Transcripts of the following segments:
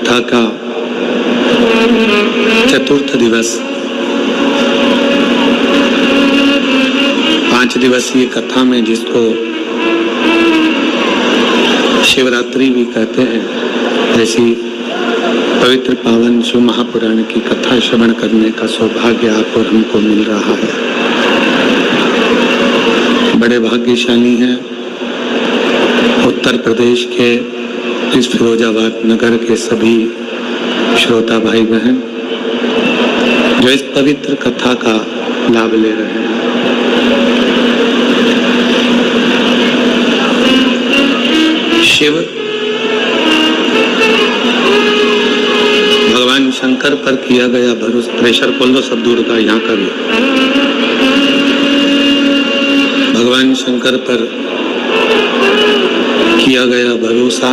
कथा का चतुर्थ दिवस, 5 दिवसीय कथा में जिसको शिवरात्रि भी कहते हैं, ऐसी पवित्र पावन शिव महापुराण की कथा श्रवण करने का सौभाग्य आप और हमको मिल रहा है। बड़े भाग्यशाली हैं उत्तर प्रदेश के इस फिरोजाबाद नगर के सभी श्रोता भाई बहन जो इस पवित्र कथा का लाभ ले रहे हैं। शिव भगवान शंकर पर किया गया भरोसा, प्रेशर खोल दो सब दूर का, यहाँ का भी। भगवान शंकर पर किया गया भरोसा,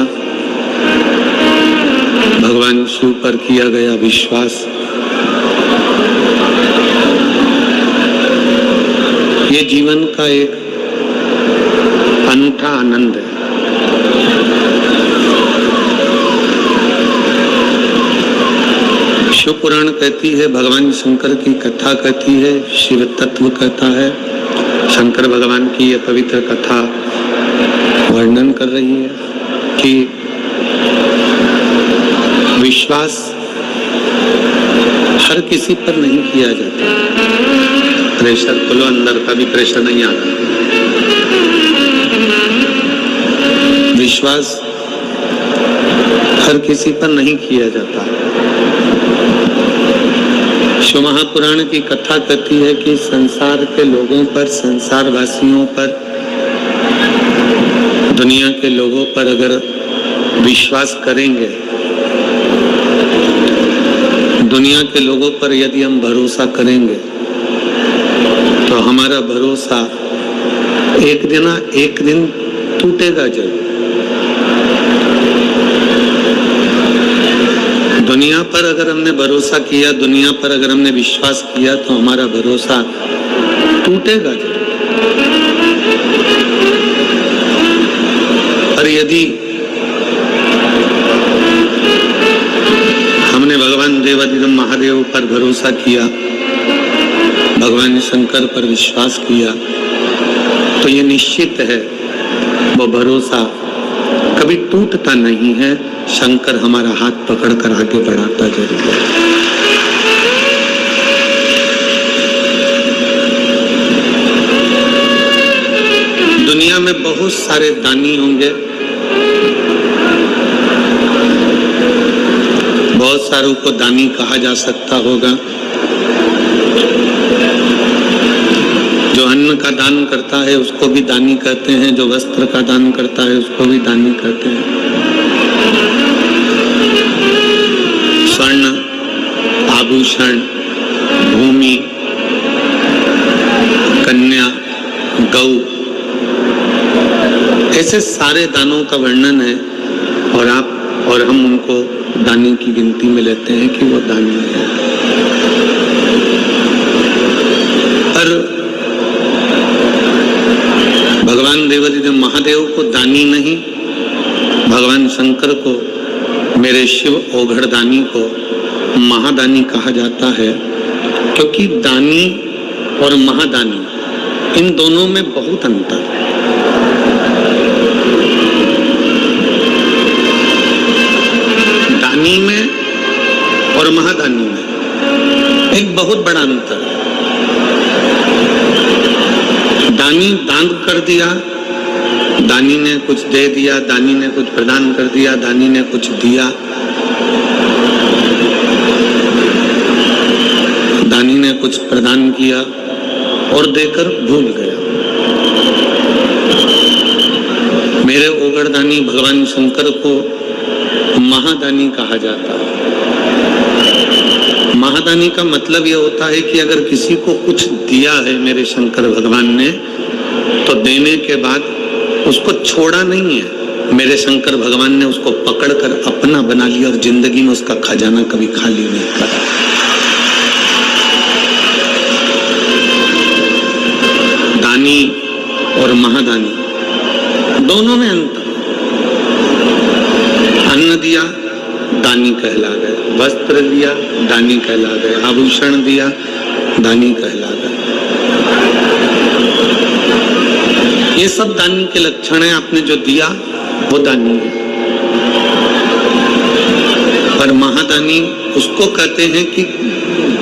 भगवान शिव पर किया गया विश्वास, ये जीवन का एक अनूठा आनंद है। शिव पुराण कहती है, भगवान शंकर की कथा कहती है, शिव तत्व कहता है। शंकर भगवान की यह पवित्र कथा वर्णन कर रही है कि विश्वास हर किसी पर नहीं किया जाता। प्रेशर खोलो, अंदर का भी प्रेशर नहीं आता। विश्वास हर किसी पर नहीं किया जाता। शिव महापुराण की कथा कहती है कि संसार के लोगों पर, संसार वासियों पर, दुनिया के लोगों पर अगर विश्वास करेंगे, दुनिया के लोगों पर यदि हम भरोसा करेंगे तो हमारा भरोसा एक दिन टूटेगा जरूर। दुनिया पर अगर हमने भरोसा किया, दुनिया पर अगर हमने विश्वास किया तो हमारा भरोसा टूटेगा जरूर। और यदि हमने भगवान देवाधिदेव महादेव पर भरोसा किया, भगवान शंकर पर विश्वास किया, तो ये निश्चित है वो भरोसा कभी टूटता नहीं है। शंकर हमारा हाथ पकड़कर आगे बढ़ाता जरूर है। दुनिया में बहुत सारे दानी होंगे, बहुत सारों को दानी कहा जा सकता होगा। जो अन्न का दान करता है उसको भी दानी कहते हैं, जो वस्त्र का दान करता है उसको भी दानी कहते हैं। स्वर्ण, आभूषण, भूमि, कन्या, गौ, ऐसे सारे दानों का वर्णन है और आप और हम उनको दानी की गिनती में लेते हैं कि वो दानी है। पर भगवान देवाधिदेव महादेव को दानी नहीं, भगवान शंकर को, मेरे शिव ओघड़ दानी को महादानी कहा जाता है, क्योंकि दानी और महादानी इन दोनों में बहुत अंतर है। दानी में और महादानी में एक बहुत बड़ा अंतर है। दानी दान कर दिया, दानी ने कुछ दे दिया, दानी ने कुछ प्रदान कर दिया, दानी ने कुछ दिया, दानी ने कुछ प्रदान किया और देकर भूल गया। मेरे ओघड़ दानी भगवान शंकर को महादानी कहा जाता है। महादानी का मतलब यह होता है कि अगर किसी को कुछ दिया है मेरे शंकर भगवान ने, तो देने के बाद उसको छोड़ा नहीं है। मेरे शंकर भगवान ने उसको पकड़कर अपना बना लिया और जिंदगी में उसका खजाना कभी खाली नहीं करा। दानी और महादानी दोनों में अंतर। अन्न दिया दानी कहला गए, वस्त्र दिया दानी कहला गए, आभूषण दिया दानी कहला गए। ये सब दानी के लक्षण है। आपने जो दिया वो दानी है। पर महादानी उसको कहते हैं कि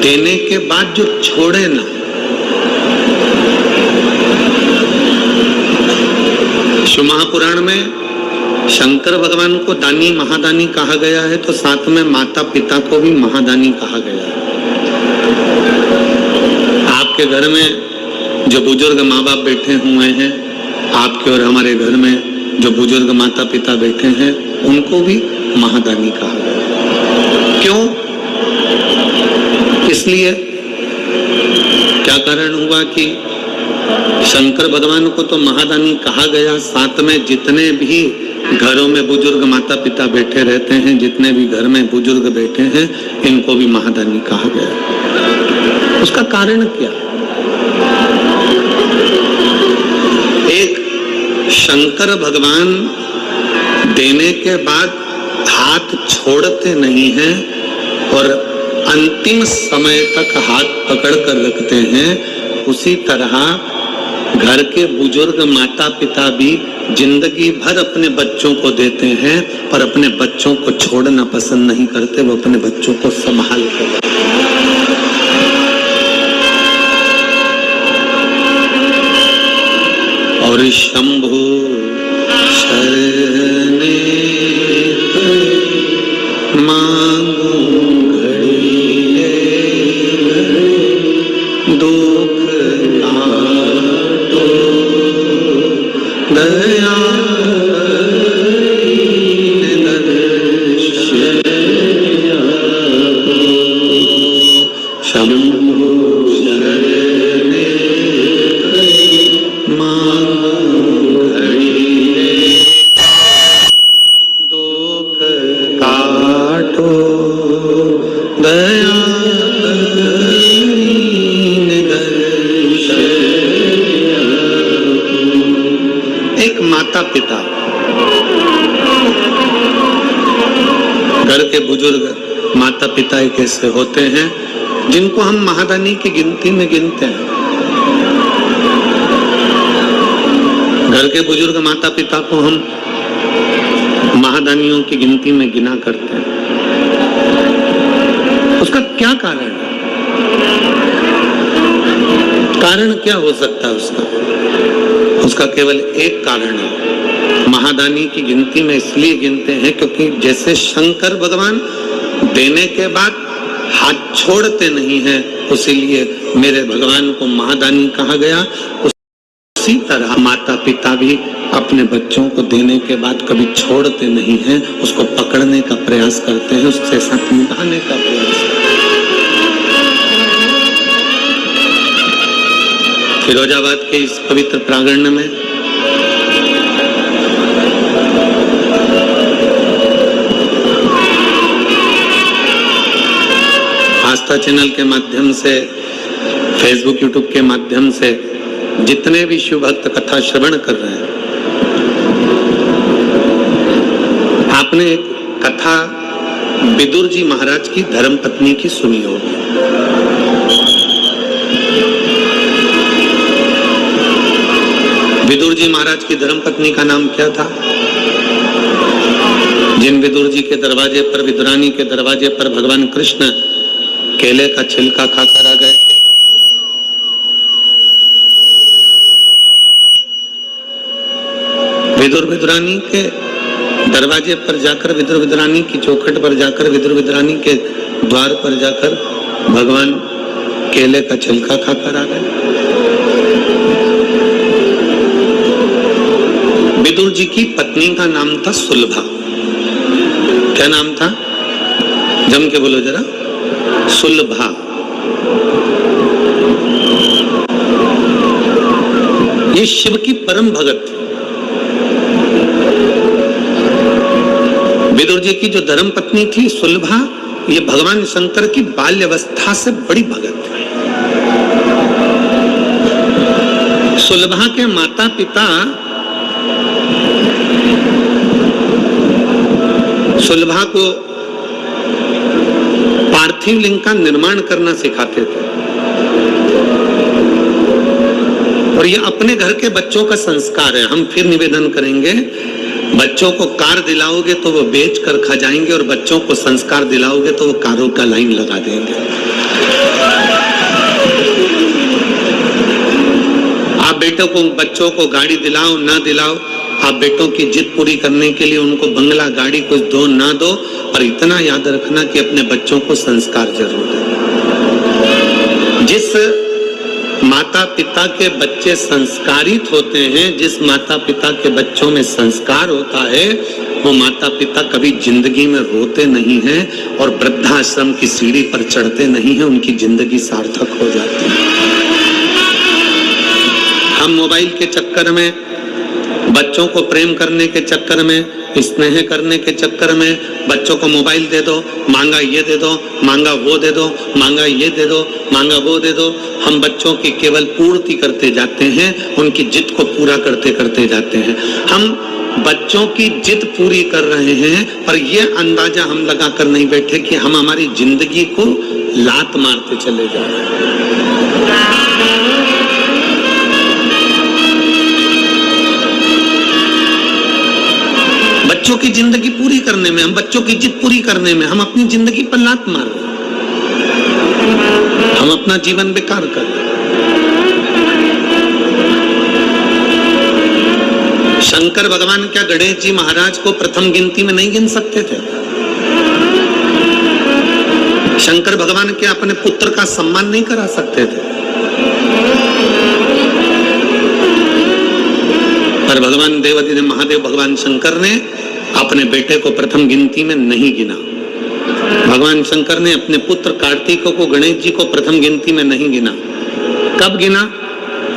देने के बाद जो छोड़े ना। शिव महापुराण में शंकर भगवान को दानी महादानी कहा गया है, तो साथ में माता पिता को भी महादानी कहा गया है। आपके घर में जो बुजुर्ग माँ बाप बैठे हुए हैं, आपके और हमारे घर में जो बुजुर्ग माता पिता बैठे हैं, उनको भी महादानी कहा गया। क्यों? इसलिए क्या कारण हुआ कि शंकर भगवान को तो महादानी कहा गया, साथ में जितने भी घरों में बुजुर्ग माता पिता बैठे रहते हैं, जितने भी घर में बुजुर्ग बैठे हैं, इनको भी महादानी कहा गया। उसका कारण क्या? एक, शंकर भगवान देने के बाद हाथ छोड़ते नहीं हैं और अंतिम समय तक हाथ पकड़ कर रखते हैं। उसी तरह घर के बुजुर्ग माता पिता भी जिंदगी भर अपने बच्चों को देते हैं, पर अपने बच्चों को छोड़ना पसंद नहीं करते। वो अपने बच्चों को संभाल कर रखते हैं। और शंभु शरणे मांगू घड़ी दुख काटो दया शंभु शरणे मांगू घड़ी दुख काटो दया एक माता पिता, घर के बुजुर्ग माता पिता एक ऐसे होते हैं जिनको हम महादानी की गिनती में गिनते हैं। घर के बुजुर्ग माता पिता को हम महादानियों की गिनती में गिना करते हैं। उसका क्या कारण है? कारण क्या हो सकता है उसका? उसका केवल एक कारण है। महादानी की गिनती में इसलिए गिनते हैं क्योंकि जैसे शंकर भगवान देने के बाद हाथ छोड़ते नहीं हैं, उसीलिए मेरे भगवान को महादानी कहा गया। उसी तरह माता पिता भी अपने बच्चों को देने के बाद कभी छोड़ते नहीं हैं, उसको पकड़ने का प्रयास करते हैं, उससे साथ निभाने का प्रयास करते हैं। फिरोजाबाद के इस पवित्र प्रांगण में आस्था चैनल के माध्यम से, फेसबुक यूट्यूब के माध्यम से जितने भी शिव भक्त कथा श्रवण कर रहे हैं, आपने एक कथा विदुर जी महाराज की धर्मपत्नी की सुनी होगी। विदुर जी महाराज की धर्मपत्नी का नाम क्या था? जिन विदुर जी के दरवाजे पर, विदुरानी के दरवाजे पर भगवान कृष्ण केले का छिलका खाकर आ गए। विदुर विदुरानी के दरवाजे पर जाकर, विदुर विदुरानी की चौखट पर जाकर, विदुर विदुरानी के द्वार पर जाकर भगवान केले का छिलका खाकर आ गए। विदुर जी की पत्नी का नाम था सुलभा। क्या नाम था? जम के बोलो जरा। सुलभा। ये शिव की परम भगत थी। विदुर जी की जो धर्म पत्नी थी सुलभा, ये भगवान शंकर की बाल्यावस्था से बड़ी भगत थी। सुलभा के माता पिता सुलभा को पार्थिव लिंग का निर्माण करना सिखाते थे। और ये अपने घर के बच्चों का संस्कार है। हम फिर निवेदन करेंगे, बच्चों को कार दिलाओगे तो वो बेच कर खा जाएंगे, और बच्चों को संस्कार दिलाओगे तो वो कारों का लाइन लगा देंगे। आप बेटों को, बच्चों को गाड़ी दिलाओ ना दिलाओ, आप बेटों की जिद पूरी करने के लिए उनको बंगला गाड़ी कुछ दो ना दो, पर इतना याद रखना कि अपने बच्चों को संस्कार जरूर दें। जिस माता पिता के बच्चे संस्कारित होते हैं, जिस माता पिता के बच्चों में संस्कार होता है, वो माता पिता कभी जिंदगी में रोते नहीं हैं और वृद्धाश्रम की सीढ़ी पर चढ़ते नहीं हैं, उनकी जिंदगी सार्थक हो जाती है। हम मोबाइल के चक्कर में, बच्चों को प्रेम करने के चक्कर में, स्नेह करने के चक्कर में बच्चों को मोबाइल दे दो, मांगा ये दे दो, मांगा वो दे दो, मांगा ये दे दो, मांगा वो दे दो, हम बच्चों की केवल पूर्ति करते जाते हैं, उनकी जिद को पूरा करते करते जाते हैं। हम बच्चों की जिद पूरी कर रहे हैं, पर यह अंदाजा हम लगा कर नहीं बैठे कि हम हमारी जिंदगी को लात मारते चले जा रहे हैं। बच्चों की जिंदगी पूरी करने में, हम बच्चों की जिद पूरी करने में हम अपनी जिंदगी पर लात मार रहे हैं, हम अपना जीवन बेकार कर रहे हैं। शंकर भगवान क्या गणेश जी महाराज को प्रथम गिनती में नहीं गिन सकते थे? शंकर भगवान क्या अपने पुत्र का सम्मान नहीं करा सकते थे? पर भगवान देवाधिदेव महादेव भगवान शंकर ने अपने बेटे को प्रथम गिनती में नहीं गिना। भगवान शंकर ने अपने पुत्र कार्तिक को, गणेश जी को प्रथम गिनती में नहीं गिना। कब गिना?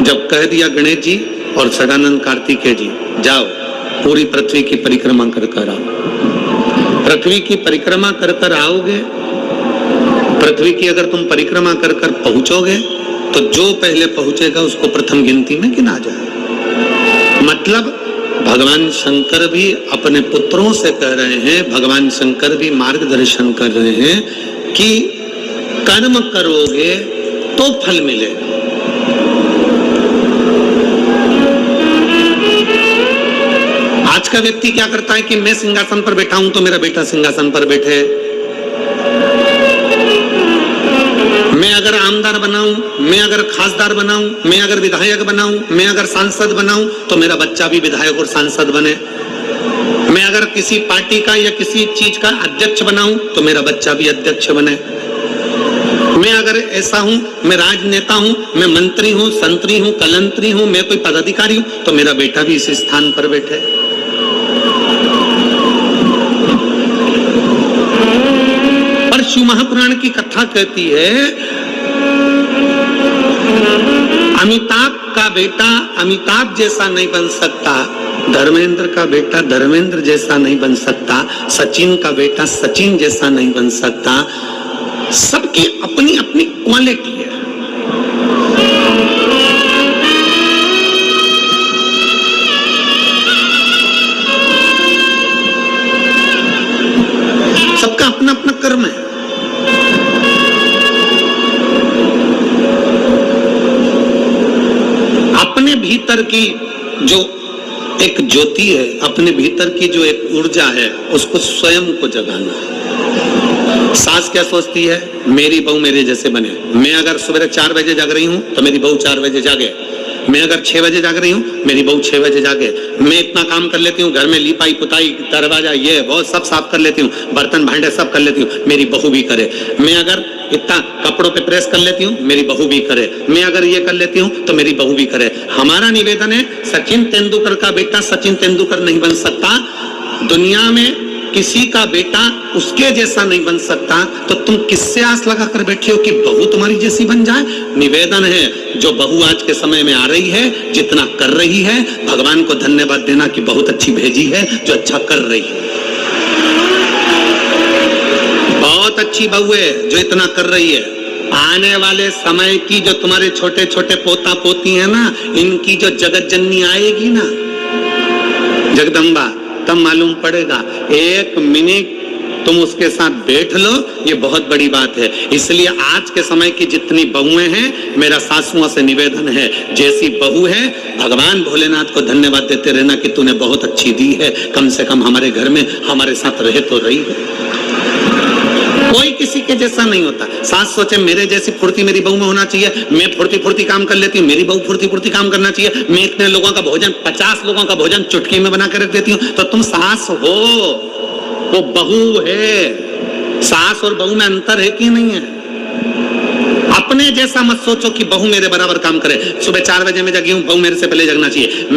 जब कह दिया गणेश जी और सदानंद कार्तिकेय जी, जाओ पूरी पृथ्वी की परिक्रमा कर कर आओ। पृथ्वी की परिक्रमा कर कर आओगे, पृथ्वी की अगर तुम परिक्रमा कर कर पहुंचोगे तो जो पहले पहुंचेगा उसको प्रथम गिनती में गिना जाए। मतलब भगवान शंकर भी अपने पुत्रों से कह रहे हैं, भगवान शंकर भी मार्गदर्शन कर रहे हैं कि कर्म करोगे तो फल मिलेगा। आज का व्यक्ति क्या करता है कि मैं सिंहासन पर बैठा हूं तो मेरा बेटा सिंहासन पर बैठे, मैं अगर आमदार बनाऊं, मैं अगर खासदार बनाऊं, मैं अगर विधायक बनाऊं, मैं अगर सांसद बनाऊं तो मेरा बच्चा भी विधायक और सांसद बने, मैं अगर किसी पार्टी का या किसी चीज का अध्यक्ष बनाऊं तो मेरा बच्चा भी अध्यक्ष बने, मैं अगर ऐसा हूं, मैं राजनेता हूं, मैं मंत्री हूं, संतरी हूं, कलंतरी हूं, मैं कोई पदाधिकारी हूं तो मेरा बेटा भी इस स्थान पर बैठे। शिव महापुराण की कथा कहती है, अमिताभ का बेटा अमिताभ जैसा नहीं बन सकता, धर्मेंद्र का बेटा धर्मेंद्र जैसा नहीं बन सकता, सचिन का बेटा सचिन जैसा नहीं बन सकता। सबकी अपनी अपनी क्वालिटी है। सबका अपना अपना कर्म है। अपने भीतर की जो एक ज्योति है, अपने भीतर की जो एक ऊर्जा है, उसको स्वयं को जगाना है। सास क्या सोचती है? मेरी बहू मेरे जैसे बने। मैं अगर सुबह 4 बजे जाग रही हूं तो मेरी बहू 4 बजे जागे। मैं अगर 6 बजे जाग रही हूँ, मेरी बहू 6 बजे जागे। मैं इतना काम कर लेती हूँ, घर में लिपाई पुताई दरवाजा ये बहुत सब साफ कर लेती हूँ, बर्तन भांडे सब कर लेती हूँ, मेरी बहू भी करे। मैं अगर इतना कपड़ों पे प्रेस कर लेती हूँ, मेरी बहू भी करे। मैं अगर ये कर लेती हूँ तो मेरी बहू भी करे। हमारा निवेदन है, सचिन तेंदुलकर का बेटा सचिन तेंदुलकर नहीं बन सकता, दुनिया में किसी का बेटा उसके जैसा नहीं बन सकता, तो तुम किससे आस लगा कर बैठे हो कि बहू तुम्हारी जैसी बन जाए? निवेदन है, जो बहू आज के समय में आ रही है, जितना कर रही है, भगवान को धन्यवाद देना कि बहुत अच्छी भेजी है जो अच्छा कर रही है। बहुत अच्छी बहू है जो इतना कर रही है। आने वाले समय की जो तुम्हारे छोटे छोटे पोता पोती है ना, इनकी जो जगत जननी आएगी ना, जगदम्बा, तब मालूम पड़ेगा। 1 मिनट तुम उसके साथ बैठ लो, ये बहुत बड़ी बात है। इसलिए आज के समय की जितनी बहुएं हैं, मेरा सासुओं से निवेदन है, जैसी बहू है भगवान भोलेनाथ को धन्यवाद देते रहना कि तूने बहुत अच्छी दी है, कम से कम हमारे घर में हमारे साथ रह तो रही है। कोई किसी के जैसा नहीं होता। सास सोचे मेरे जैसी फुर्ती मेरी बहू में होना चाहिए, मैं फुर्ती फुर्ती काम कर लेती हूँ, मेरी बहू फुर्ती फुर्ती काम करना चाहिए, मैं इतने लोगों का भोजन 50 लोगों का भोजन चुटकी में बना कर रख देती हूँ। तो तुम सास हो, वो बहू है। सास और बहू में अंतर है कि नहीं है? अपने जैसा मत सोचो कि बहू मेरे बराबर काम करे। सुबह 4 बजे मैं जगी हूँ, बहू मेरे से पहले जगना चाहिए।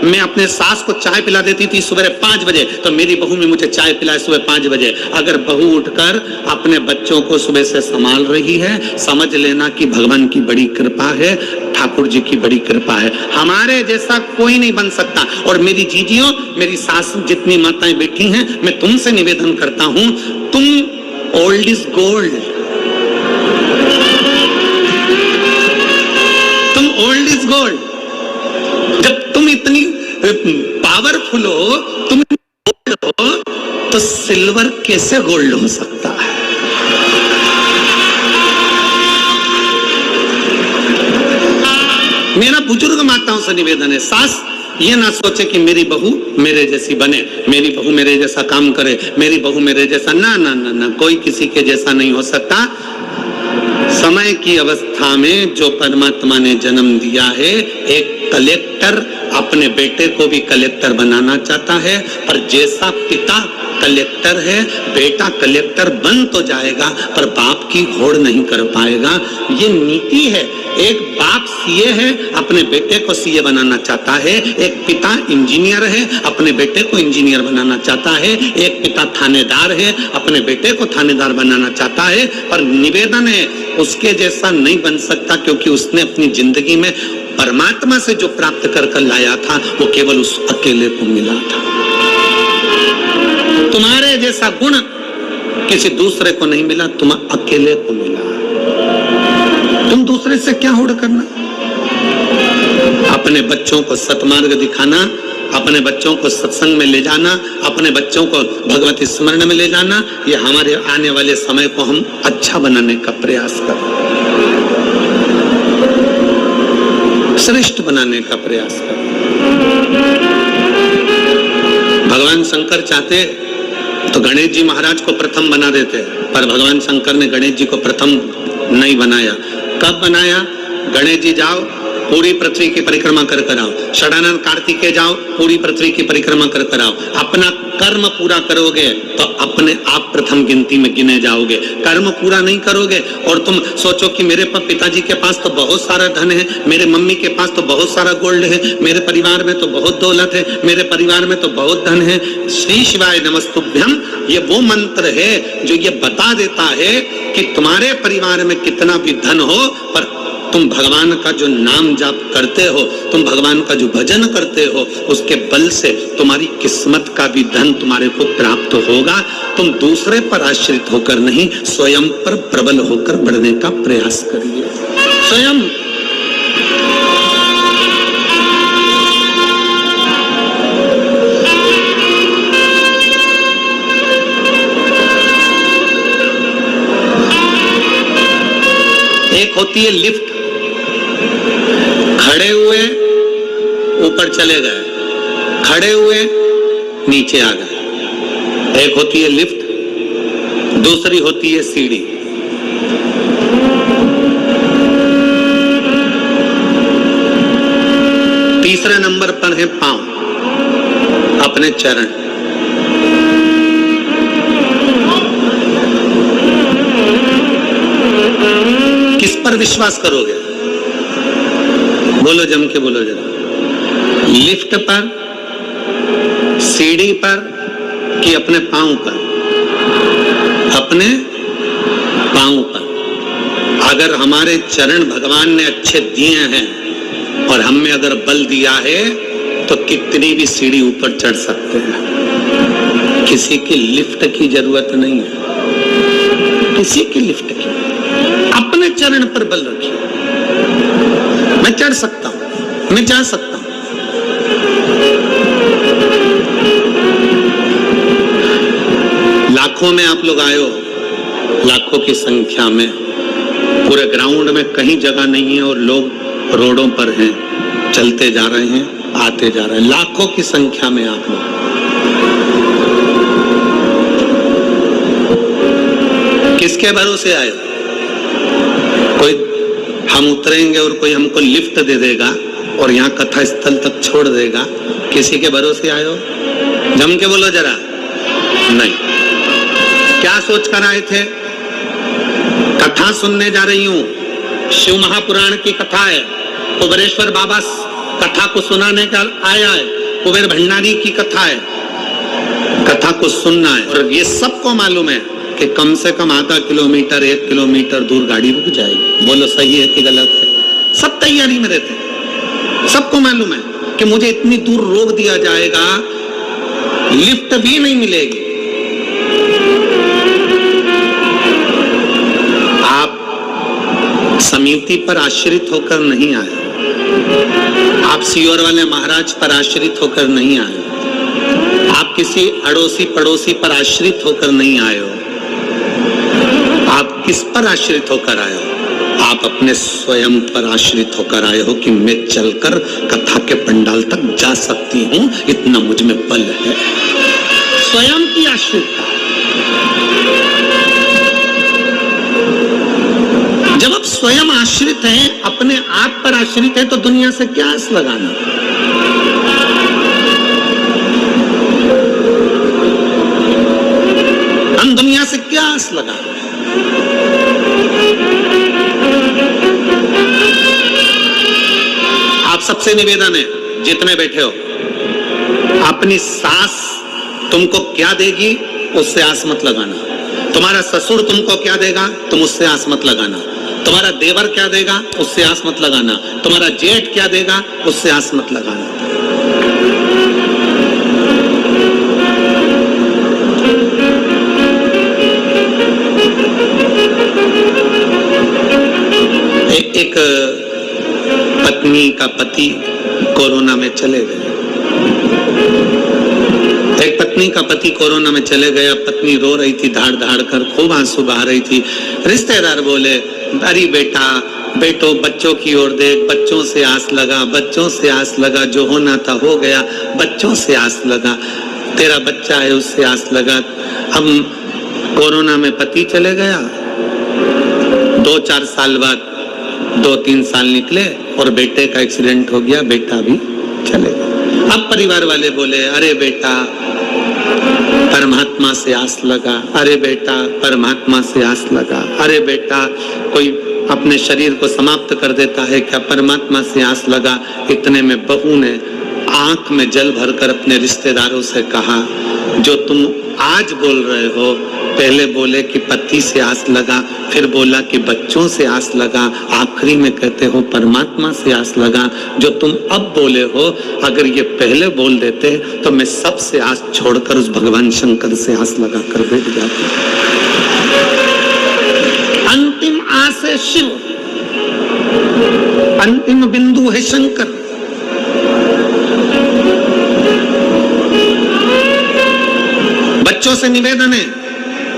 मैं अपने सास को चाय पिला देती थी सुबह 5 बजे, तो मेरी बहू में मुझे चाय पिलाए सुबह 5 बजे। अगर बहू उठकर अपने बच्चों को सुबह से संभाल रही है, समझ लेना कि भगवान की बड़ी कृपा है, ठाकुर जी की बड़ी कृपा है। हमारे जैसा कोई नहीं बन सकता। और मेरी जीजियों, मेरी सास जितनी माताएं बैठी हैं, मैं तुमसे निवेदन करता हूं, तुम old is gold, old is gold. जब तुम इतनी पावरफुल हो, तुम गोल्ड हो, तो सिल्वर कैसे गोल्ड हो सकता है? मेरा बुजुर्ग माताओं से निवेदन है, सास ये ना सोचे कि मेरी बहू मेरे जैसी बने, मेरी बहू मेरे जैसा काम करे, मेरी बहू मेरे जैसा, ना ना ना ना, कोई किसी के जैसा नहीं हो सकता। समय की अवस्था में जो परमात्मा ने जन्म दिया है, एक कलेक्टर अपने बेटे को भी कलेक्टर बनाना चाहता है, पर जैसा पिता कलेक्टर है, बेटा कलेक्टर बन तो जाएगा पर बाप की होड़ नहीं कर पाएगा। ये नीति है। एक बाप सीए है, अपने बेटे को सीए बनाना चाहता है। एक पिता इंजीनियर है, अपने बेटे को इंजीनियर बनाना चाहता है। एक पिता थानेदार है, अपने बेटे को थानेदार बनाना चाहता है। पर निवेदन है, उसके जैसा नहीं बन सकता, क्योंकि उसने अपनी जिंदगी में परमात्मा से जो प्राप्त कर लाया था, वो केवल उस अकेले को मिला था। तुम्हारे जैसा गुण किसी दूसरे को नहीं मिला, तुम अकेले को मिला। तुम दूसरे से क्या होड़ करना? अपने बच्चों को सतमार्ग दिखाना, अपने बच्चों को सत्संग में ले जाना, अपने बच्चों को भगवती स्मरण में ले जाना, ये हमारे आने वाले समय को हम अच्छा बनाने का प्रयास करें, श्रेष्ठ बनाने का प्रयास करें। भगवान शंकर चाहते तो गणेश जी महाराज को प्रथम बना देते, पर भगवान शंकर ने गणेश जी को प्रथम नहीं बनाया। कब बनाया? गणेश जी जाओ पूरी पृथ्वी की परिक्रमा कर आओ, षडानंद कार्तिकेय जाओ पूरी पृथ्वी की परिक्रमा कर आओ। अपना कर्म पूरा करोगे तो अपने आप प्रथम गिनती में गिने जाओगे। कर्म पूरा नहीं करोगे और तुम सोचो कि मेरे पिताजी के पास तो बहुत सारा धन है, मेरे मम्मी के पास तो बहुत सारा गोल्ड है, मेरे परिवार में तो बहुत दौलत है, मेरे परिवार में तो बहुत धन है। श्री शिवाय नमस्तुभ्यम, ये वो मंत्र है जो ये बता देता है कि तुम्हारे परिवार में कितना भी धन हो, पर तुम भगवान का जो नाम जाप करते हो, तुम भगवान का जो भजन करते हो, उसके बल से तुम्हारी किस्मत का भी धन तुम्हारे को प्राप्त होगा। तुम दूसरे पर आश्रित होकर नहीं, स्वयं पर प्रबल होकर बढ़ने का प्रयास करिए। स्वयं एक होती है लिफ्ट, खड़े हुए ऊपर चले गए, खड़े हुए नीचे आ गए। एक होती है लिफ्ट, दूसरी होती है सीढ़ी। तीसरे नंबर पर है पांव, अपने चरण। किस पर विश्वास करोगे? बोलो, जम के बोलो जरा। लिफ्ट पर, सीढ़ी पर कि अपने पांव पर? अपने पांव पर। अगर हमारे चरण भगवान ने अच्छे दिए हैं और हम में अगर बल दिया है तो कितनी भी सीढ़ी ऊपर चढ़ सकते हैं। किसी की लिफ्ट की जरूरत नहीं है, किसी की लिफ्ट की। अपने चरण पर बल रखिए। मैं चढ़ सकता हूं, मैं जा सकता हूं। लाखों में आप लोग आए हो, लाखों की संख्या में। पूरे ग्राउंड में कहीं जगह नहीं है और लोग रोडों पर हैं, चलते जा रहे हैं, आते जा रहे हैं, लाखों की संख्या में आप लोग। किसके भरोसे आए? कोई हम उतरेंगे और कोई हमको लिफ्ट दे देगा और यहाँ कथा स्थल तक छोड़ देगा, किसी के भरोसे आए हो? जम के बोलो जरा। नहीं। क्या सोच कर आए थे? कथा सुनने जा रही हूं, शिव महापुराण की कथा है, कुबेरेश्वर बाबा कथा को सुनाने का आया है, कुबेर भंडारी की कथा है, कथा को सुनना है। और ये सबको मालूम है कि कम से कम आधा किलोमीटर 1 किलोमीटर दूर गाड़ी रुक जाएगी। बोलो सही है कि गलत है? सब तैयारी में रहते हैं, सबको मालूम है कि मुझे इतनी दूर रोक दिया जाएगा, लिफ्ट भी नहीं मिलेगी। आप समिति पर आश्रित होकर नहीं आए, आप सीहोर वाले महाराज पर आश्रित होकर नहीं आए, आप किसी अड़ोसी पड़ोसी पर आश्रित होकर नहीं आए हो। आप किस पर आश्रित होकर आए हो? आप अपने स्वयं पर आश्रित होकर आए हो कि मैं चलकर कथा के पंडाल तक जा सकती हूं, इतना मुझ में बल है। स्वयं की आश्रितता। जब आप स्वयं आश्रित हैं, अपने आप पर आश्रित हैं, तो दुनिया से क्या आस लगाना? हम दुनिया से क्या आस लगाना? आप सबसे निवेदन है, जितने बैठे हो, अपनी सास तुमको क्या देगी उससे आस मत लगाना। तुम्हारा ससुर तुमको क्या देगा तुम उससे आस मत लगाना। तुम्हारा देवर क्या देगा उससे आस मत लगाना। तुम्हारा जेठ क्या देगा उससे आस मत लगाना। एक पत्नी का पति कोरोना में चले गए। एक पत्नी का पति कोरोना में चले गया। पत्नी रो रही थी, धाड़ धाड़ कर खूब आंसू बहा रही थी। रिश्तेदार बोले, अरे बेटा, बेटो बच्चों की ओर देख, बच्चों से आस लगा, बच्चों से आस लगा, जो होना था हो गया, बच्चों से आस लगा, तेरा बच्चा है उससे आस लगा। अब कोरोना में पति चले गया, 2-4 साल बाद 2-3 साल निकले और बेटे का एक्सीडेंट हो गया, बेटा भी चले गया। अब परिवार वाले बोले, अरे बेटा परमात्मा से आस लगा, अरे बेटा परमात्मा से आस लगा, अरे बेटा कोई अपने शरीर को समाप्त कर देता है क्या, परमात्मा से आस लगा। इतने में बहू ने आंख में जल भरकर अपने रिश्तेदारों से कहा, जो तुम आज बोल रहे हो, पहले बोले कि पति से आस लगा, फिर बोला कि बच्चों से आस लगा, आखिरी में कहते हो परमात्मा से आस लगा। जो तुम अब बोले हो, अगर ये पहले बोल देते तो मैं सबसे आस छोड़कर उस भगवान शंकर से आस लगा कर बैठ जाती। अंतिम आस है शिव, अंतिम बिंदु है शंकर। बच्चों से निवेदन है,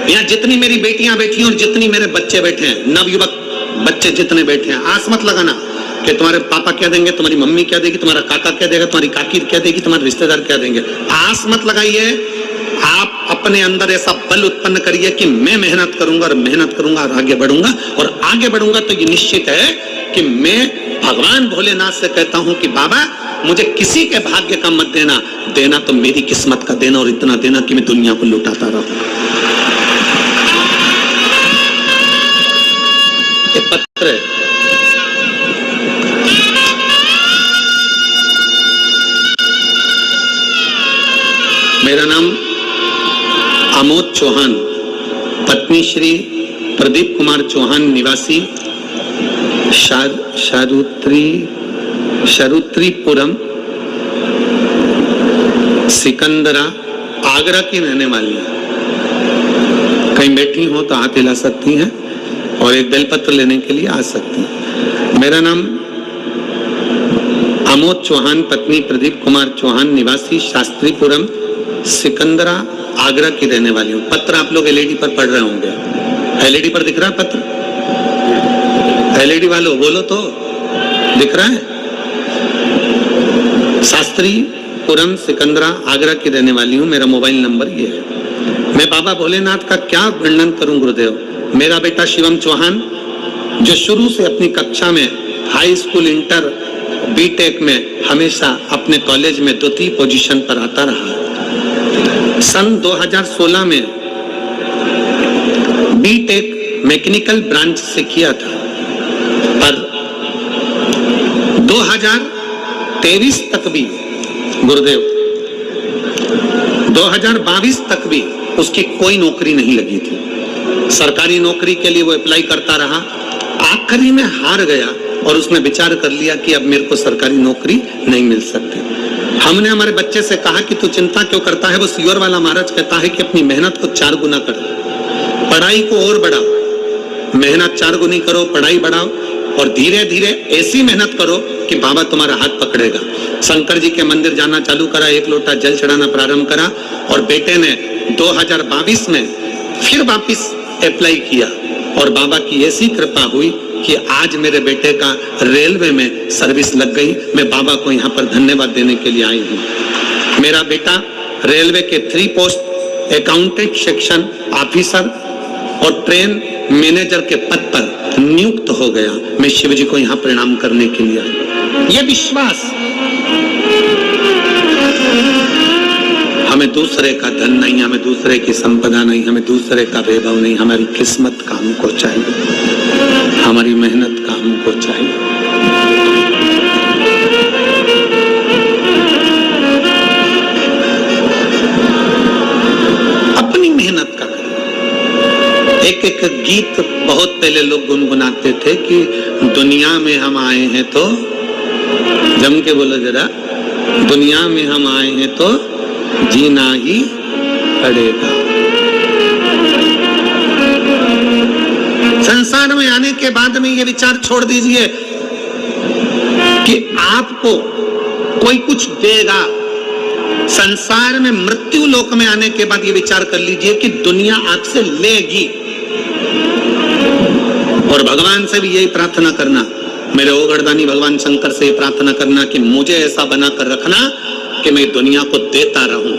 यहाँ जितनी मेरी बेटियां बैठी हैं और जितनी मेरे बच्चे बैठे हैं, नवयुवक बच्चे जितने बैठे हैं, आस मत लगाना कि तुम्हारे पापा क्या देंगे, तुम्हारी मम्मी क्या देगी, तुम्हारा काका क्या देगा, तुम्हारी काकी क्या देगी, तुम्हारे रिश्तेदार क्या देंगे। आस मत लगाइए। आप अपने अंदर ऐसा बल उत्पन्न करिए कि मैं मेहनत करूंगा और मेहनत करूंगा और आगे बढ़ूंगा, और आगे बढ़ूंगा तो ये निश्चित है कि मैं भगवान भोलेनाथ से कहता हूं कि बाबा मुझे किसी के भाग्य का मत देना, देना तो मेरी किस्मत का देना, और इतना देना कि मैं दुनिया को लुटाता रहूं। एक पत्र है, मेरा नाम आमोद चौहान, पत्नी श्री प्रदीप कुमार चौहान, निवासी शरुत्रीपुरम, सिकंदरा, आगरा की रहने वाली है। कहीं बैठी हो तो हाथ हिला सकती हैं और एक बेलपत्र लेने के लिए आ सकती हैं। मेरा नाम आमोद चौहान, पत्नी प्रदीप कुमार चौहान, निवासी शास्त्रीपुरम, सिकंदरा, आगरा की रहने वाली हूँ। पत्र आप लोग एलईडी पर पढ़ रहे होंगे, एलईडी पर दिख रहा है पत्र? एलईडी वालों बोलो तो, दिख रहा है? शास्त्री पुरम सिकंदरा, आगरा की रहने वाली हूँ। मेरा मोबाइल नंबर ये है। मैं बाबा भोलेनाथ का क्या वर्णन करूं गुरुदेव। मेरा बेटा शिवम चौहान जो शुरू से अपनी कक्षा में, हाई स्कूल, इंटर, बीटेक में हमेशा अपने कॉलेज में द्वितीय पोजीशन पर आता रहा। सन 2016 में बीटेक मैकेनिकल ब्रांच से किया था, पर 2023 तक भी गुरुदेव, 2022 तक भी उसकी कोई नौकरी नहीं लगी थी। सरकारी नौकरी के लिए वो अप्लाई करता रहा, आखिरी में हार गया और उसने विचार कर लिया कि अब मेरे को सरकारी नौकरी नहीं मिल सकती। हमने हमारे बच्चे से कहा कि तू चिंता क्यों करता है। वो सीवर वाला महाराज कहता है कि अपनी मेहनत को 4 गुना कर, पढ़ाई को और बढ़ाओ, मेहनत 4 गुनी करो, पढ़ाई बढ़ाओ और धीरे धीरे ऐसी मेहनत करो कि बाबा तुम्हारा हाथ पकड़ेगा। शंकर जी के मंदिर जाना चालू करा, 1 लोटा जल चढ़ाना प्रारंभ करा और बेटे ने 2022 में फिर वापिस अप्लाई किया और बाबा की ऐसी कृपा हुई कि आज मेरे बेटे का रेलवे में सर्विस लग गई। मैं बाबा को यहाँ पर धन्यवाद देने के लिए आई हूँ। मेरा बेटा रेलवे के 3 पोस्ट, अकाउंटेंट सेक्शन ऑफिसर और ट्रेन मैनेजर के पद पर नियुक्त हो गया। मैं शिव जी को यहाँ प्रणाम करने के लिए आई। ये विश्वास, हमें दूसरे का धन नहीं, हमें दूसरे की संपदा नहीं, हमें दूसरे का वैभव नहीं, हमारी किस्मत का हमको चाहिए, हमारी मेहनत का हमको चाहिए। अपनी मेहनत का करें। एक गीत बहुत पहले लोग गुनगुनाते थे कि दुनिया में हम आए हैं तो, जम के बोलो जरा, दुनिया में हम आए हैं तो जीना ही पड़ेगा। संसार में आने के बाद में ये विचार छोड़ दीजिए कि आपको कोई कुछ देगा। संसार में मृत्यु लोक में आने के बाद ये विचार कर लीजिए कि दुनिया आपसे लेगी। और भगवान से भी यही प्रार्थना करना, मेरे ओगढ़दानी भगवान शंकर से प्रार्थना करना कि मुझे ऐसा बना कर रखना कि मैं दुनिया को देता रहूं,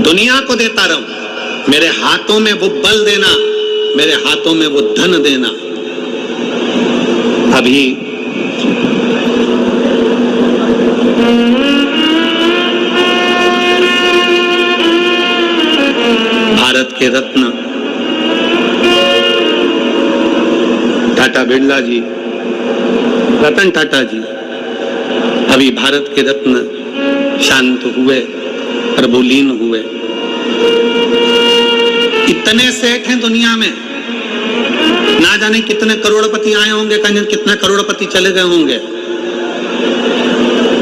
दुनिया को देता रहूं। मेरे हाथों में वो बल देना, मेरे हाथों में वो धन देना। अभी भारत के रत्न टाटा बिरला जी, रतन टाटा जी अभी भारत के रत्न शांत हुए, प्रभुलीन हुए। इतने सेठ हैं दुनिया में, ना जाने कितने करोड़पति आए होंगे, कितने करोड़पति चले गए होंगे,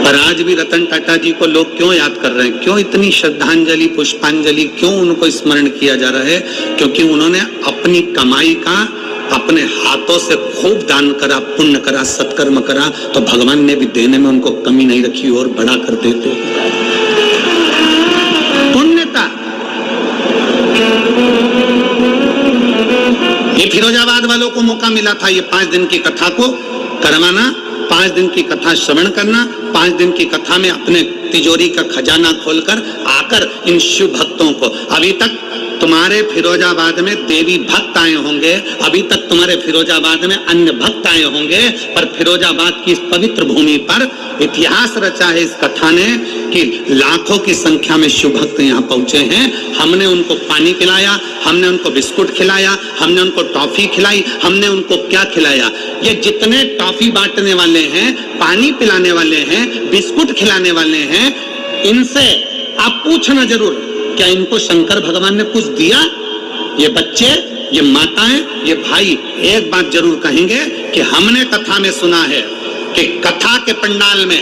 पर आज भी रतन टाटा जी को लोग क्यों याद कर रहे हैं? क्यों इतनी श्रद्धांजलि, पुष्पांजलि, क्यों उनको स्मरण किया जा रहा है? क्योंकि उन्होंने अपनी कमाई का अपने हाथों से खूब दान करा, पुण्य करा, सत्कर्म करा, तो भगवान ने भी देने में उनको कमी नहीं रखी और बढ़ा कर देते। पुण्यता। ये फिरोजाबाद वालों को मौका मिला था ये 5 दिन की कथा को करवाना, 5 दिन की कथा श्रवण करना, 5 दिन की कथा में अपने तिजोरी का खजाना खोलकर आकर इन शिव भक्तों को, अभी तक तुम्हारे फिरोजाबाद में देवी भक्त आए होंगे, अभी तक तुम्हारे फिरोजाबाद में अन्य भक्त आए होंगे, पर फिरोजाबाद की इस पवित्र भूमि पर इतिहास रचा है इस कथा ने कि लाखों की संख्या में शिव भक्त यहाँ पहुंचे हैं। हमने उनको पानी पिलाया, हमने उनको बिस्कुट खिलाया, हमने उनको टॉफी खिलाई, हमने उनको क्या खिलाया? ये जितने टॉफी बांटने वाले हैं, पानी पिलाने वाले हैं, बिस्कुट खिलाने वाले हैं, इनसे आप पूछना जरूर, क्या इनको शंकर भगवान ने कुछ दिया? ये बच्चे, ये माताएं, ये भाई एक बात जरूर कहेंगे कि हमने कथा में सुना है कि कथा के पंडाल में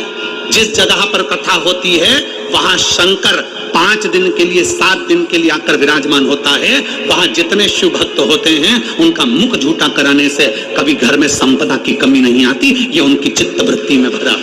जिस जगह पर कथा होती है वहां शंकर 5 दिन के लिए, 7 दिन के लिए आकर विराजमान होता है। वहां जितने शिव भक्त होते हैं उनका मुख झूठा कराने से कभी घर में संपदा की कमी नहीं आती। ये उनकी चित्त वृत्ति में भरा।